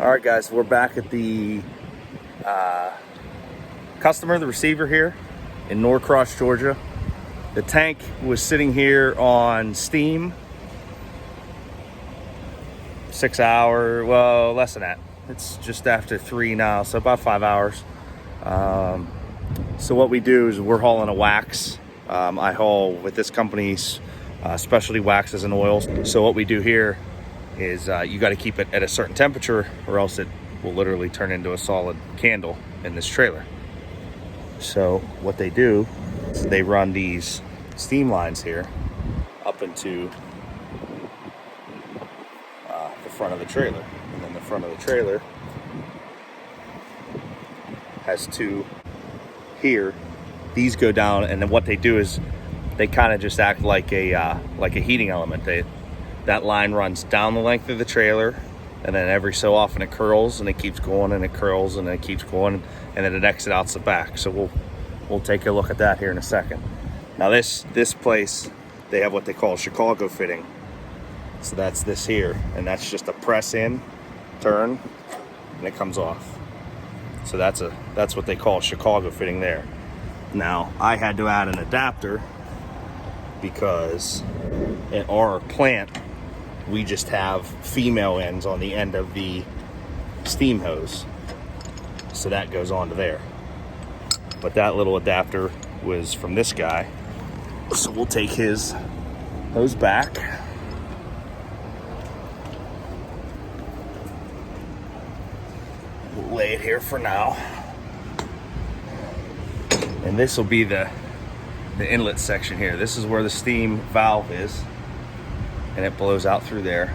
All right, guys, we're back at the customer, the receiver here in Norcross, Georgia. The tank was sitting here on steam. 6 hours, well, less than that. It's just after 3 now, so about 5 hours. So what we do is we're hauling a wax. I haul with this company's specialty waxes and oils. So what we do here is you got to keep it at a certain temperature or else it will literally turn into a solid candle in this trailer. So what they do is they run these steam lines here up into the front of the trailer, and then the front of the trailer has two here. These go down, and then what they do is they kind of just act like a heating element. That line runs down the length of the trailer, and then every so often it curls and it keeps going, and it curls and it keeps going, and then it exits out the back. So we'll take a look at that here in a second. Now this place, they have what they call Chicago fitting. So that's this here, and that's just a press in, turn, and it comes off. So that's what they call Chicago fitting there. Now I had to add an adapter because at our plant we just have female ends on the end of the steam hose, so that goes on to there. But that little adapter was from this guy, so we'll take his hose back. We'll lay it here for now, and this will be the inlet section here. This is where the steam valve is, and it blows out through there,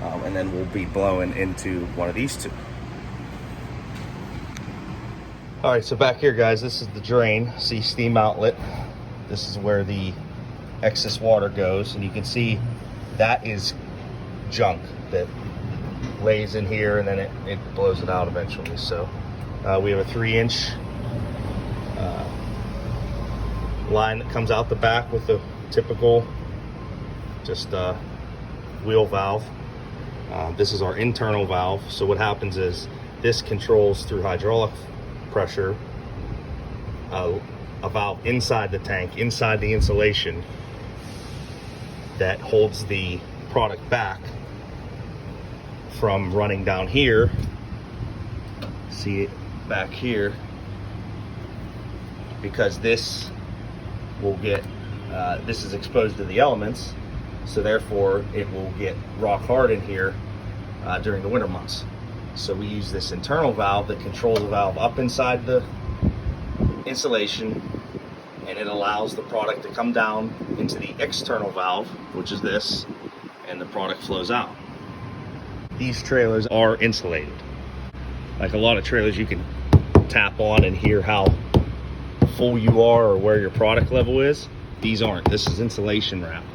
and then we'll be blowing into one of these two. All right, so back here, guys, this is the drain. See, steam outlet. This is where the excess water goes, and you can see that is junk that lays in here, and then it blows it out eventually. So we have a 3-inch line that comes out the back with the typical just wheel valve. This is our internal valve. So what happens is this controls through hydraulic pressure a valve inside the tank, inside the insulation, that holds the product back from running down here. See it back here, because this will get this is exposed to the elements, so therefore it will get rock hard in here during the winter months. So we use this internal valve that controls the valve up inside the insulation, and it allows the product to come down into the external valve, which is this, and the product flows out. These trailers are insulated. Like a lot of trailers, you can tap on and hear how full you are or where your product level is. These aren't. This is insulation wrapped.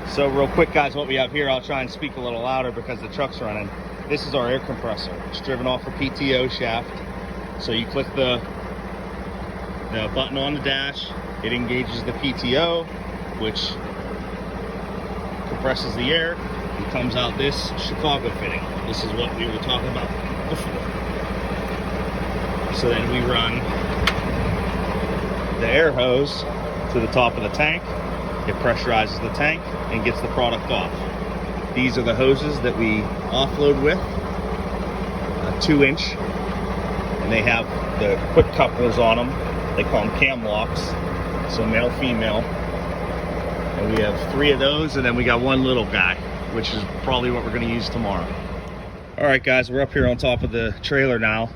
So real quick, guys, what we have here, I'll try and speak a little louder because the truck's running. This is our air compressor. It's driven off a PTO shaft. So you click the button on the dash, it engages the PTO, which compresses the air. It comes out this Chicago fitting. This is what we were talking about before. So then we run the air hose to the top of the tank. It pressurizes the tank and gets the product off. These are the hoses that we offload with, 2-inch, and they have the quick couplers on them. They call them cam locks, so male, female. And we have 3 of those, and then we got one little guy, which is probably what we're gonna use tomorrow. All right, guys, we're up here on top of the trailer now.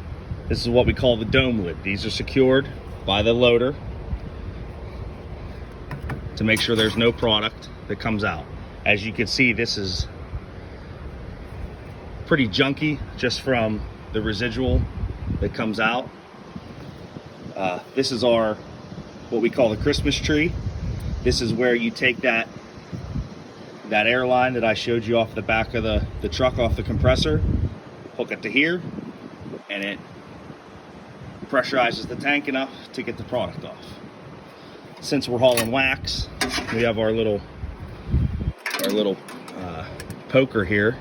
This is what we call the dome lid. These are secured by the loader to make sure there's no product that comes out. As you can see, this is pretty junky just from the residual that comes out. This is what we call the Christmas tree. This is where you take that air line that I showed you off the back of the truck, off the compressor, hook it to here, and it pressurizes the tank enough to get the product off. Since we're hauling wax, we have our little poker here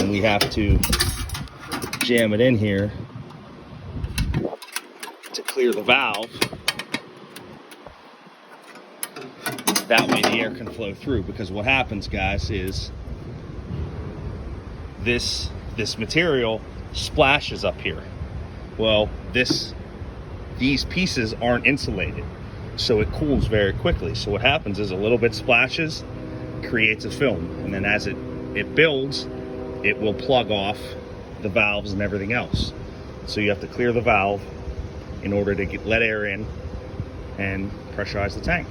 then we have to jam it in here to clear the valve. That way the air can flow through, because what happens, guys, is this material splashes up here. Well, these pieces aren't insulated, so it cools very quickly. So what happens is a little bit splashes, creates a film, and then as it builds, it will plug off the valves and everything else. So you have to clear the valve in order to let air in and pressurize the tank.